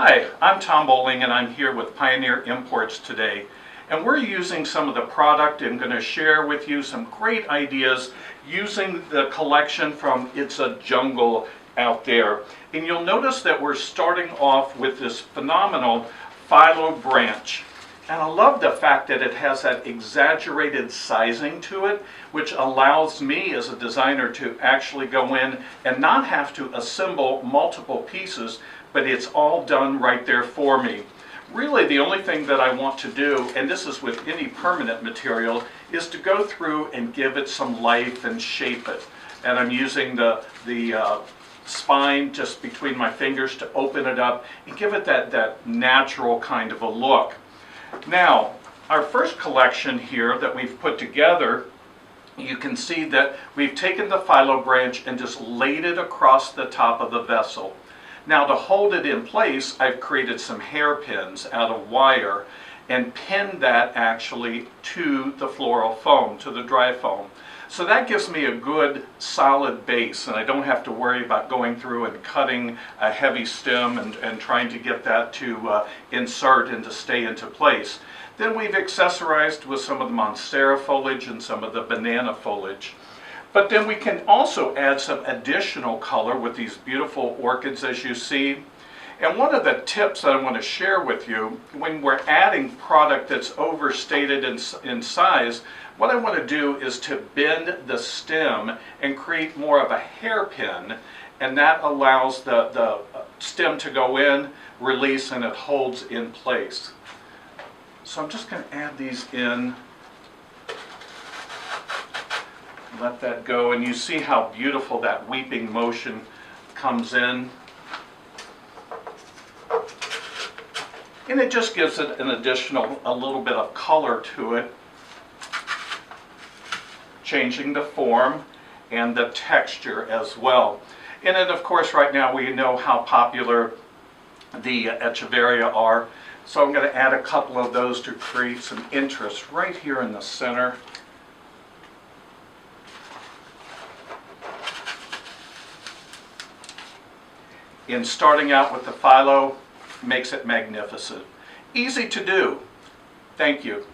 Hi, I'm Tom Bowling and I'm here with Pioneer Imports today. And we're using some of the product and going to share with you some great ideas using the collection from It's a Jungle out there. And you'll notice that we're starting off with this phenomenal phyllo branch. And I love the fact that it has that exaggerated sizing to it, which allows me as a designer to actually go in and not have to assemble multiple pieces, but it's all done right there for me. Really, the only thing that I want to do, and this is with any permanent material, is to go through and give it some life and shape it. And I'm using the spine just between my fingers to open it up and give it that natural kind of a look. Now, our first collection here that we've put together, you can see that we've taken the phyllo branch and just laid it across the top of the vessel. Now, to hold it in place, I've created some hairpins out of wire and pinned that actually to the floral foam, to the dry foam. So that gives me a good solid base, and I don't have to worry about going through and cutting a heavy stem and trying to get that to insert and to stay into place. Then we've accessorized with some of the monstera foliage and some of the banana foliage. But then we can also add some additional color with these beautiful orchids, as you see. And one of the tips that I want to share with you, when we're adding product that's overstated in size, what I want to do is to bend the stem and create more of a hairpin, and that allows the stem to go in, release, and it holds in place. So I'm just going to add these in. Let that go, and you see how beautiful that weeping motion comes in. And it just gives it an additional, a little bit of color to it, changing the form and the texture as well. And then, of course, right now we know how popular the echeveria are, so I'm going to add a couple of those to create some interest right here in the center. And starting out with the phyllo makes it magnificent. Easy to do. Thank you.